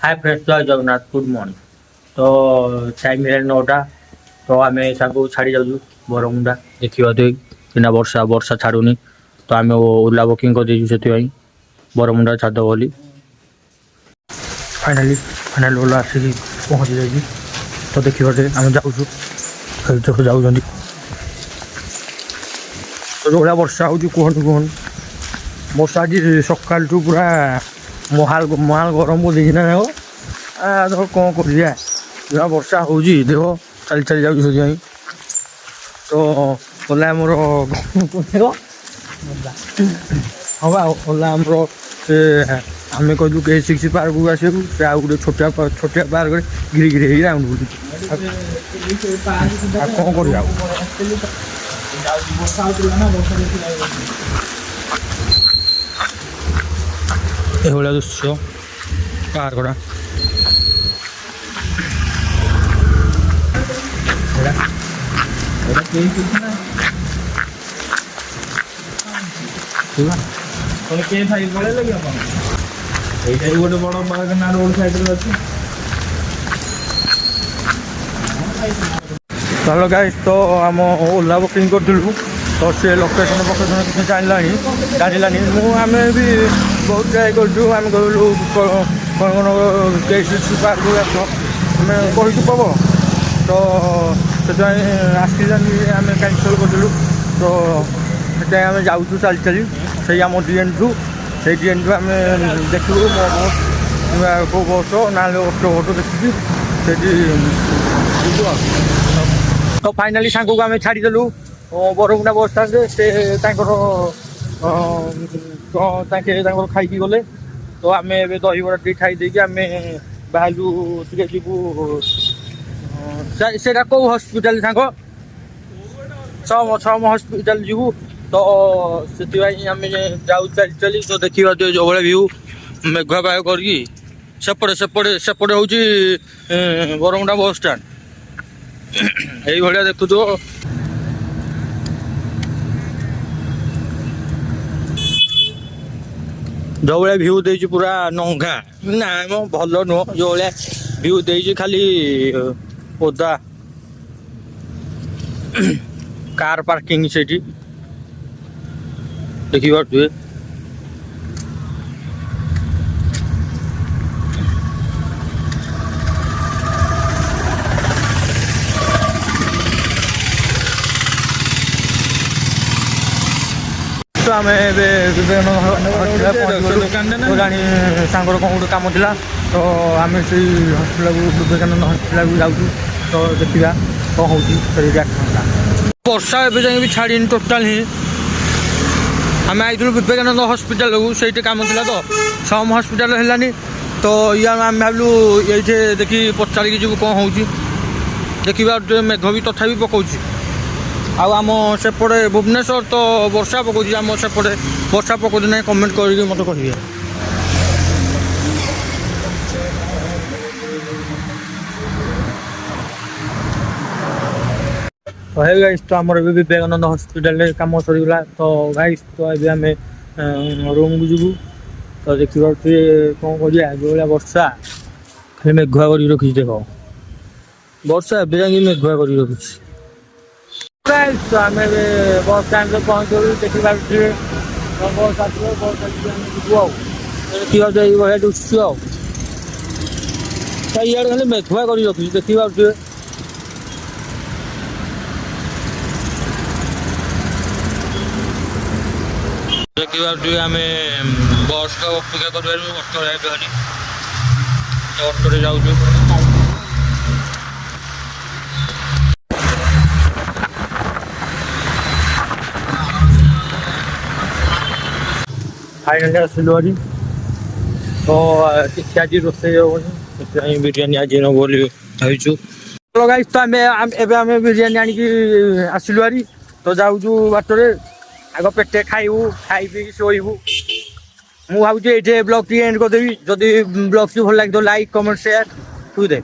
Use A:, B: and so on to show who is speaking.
A: Hi friends जय Jagannath good morning. तो time है 9टा। तो आम सबको छाड़ी जाऊँ बरमुंडा देखा कि वर्षा वर्षा छाड़ूनी। तो आम ओला बुकिंग कर से बरमुंडा छाड़ बोली फाइनाली फाइनाल ओला आसिक पहुँची जाइए। तो देखिए आम जाऊँ जाऊँ तो जो भाया वर्षा हो कहनी कहनी वर्षा आज सका पूरा महाल महाल गरम को देखना देखो कौन कर वर्षा हो देख चली चली जाऊँ तो ओला मोर हाँ बा ओला आमर से आम कहूँ के6 पार्क को आस गोटे छोटिया छोटिया पार्क गिरी गिरी राउंड बुलू कौन कर एभलिया दृश्य पार्क
B: गोटे बड़ बागान रोड साइड अच्छे
A: चलो गाइस तो आम ओला बुकिंग करूँ तो सी लोकेशन फोकेशन किसी जानानी आम भी बहुत ट्राए करूँ आम कहलु कौन के6 पार्क आस आम कही पब तो से आसानी आम कैंसल करूँ तो से आम जाऊँ चली चली से आम डीएन टू से डीएन टू आम देखू मो बस कौ बस ना अटो अटो देखिए तो फाइनाली सांग को आम छाड़देलु बरमुंडा बस स्टाण्ड से खाई गले। तो आम ए दहीबड़ा टी खाई आम बाहरु टे जीवु से कौ हस्पिटाल सांग छम हस्पिटाल जीवु तो से आम जाऊ चली चली तो देखा जो भाई व्यू मेघुआ पाग करके सेपटे सेपटे सेपटे हूँ बरमुंडा बस स्टाण्ड ये देखु तो जो भाया भ्यू दे पूरा नंगा ना भल नुह जो भाया भ्यू दे खाली ओदा कार पार्किंग से देखिए तो आम रानी सांगर कौन गोटे कम था तो आम से हस्पिटाल विवेकानंद हस्पिटाल जाऊँ तो देखा कौन हो वर्षा एवं भी छाड़ी टोटाल ही आम आई विवेकानंद हस्पिटाल को से कम था तो सम हस्पिटाल है तो ये आम भावलु ये देखी पचारिकी जी कौन हो देखा मेघ भी तथापि पकाऊँ आम सेपटे भुवनेश्वर तो वर्षा पकाऊँ आम सेपटे वर्षा पकाऊ ना कमेंट कर मत कहे। तो है गाइस तो आमर विवेकानंद हस्पिटाल कम सरीगला तो गाइस तो ये आम रूम को जीवु तो देखा कौन कर जो भाया वर्षा खाली मेघुआ कर रखी देख वर्षा एवं मेघुआ कर रखी। तो आम बस स्टाण्ड पहुँच गलु देखा बस आस बस जीव देखा दृश्य इे खाली मेघुआ कर रखी देखा देखा आम बस का अपेक्षा कर अटो जाऊँ फाइनाली आसलु आज तो किसी आज रोसे होनी बिरियानी आज बोली भाई चलो गाइस तो आम बिरियानी आनिकी आसलु आज तो जाऊँ बाटर आग पेटे खाइबू खाई पी शोबू मु भावी ये ब्लॉग टी एंड करदेवी जदि ब्लॉग टी भल लगे तो लाइक कमेंट शेयर तू दे।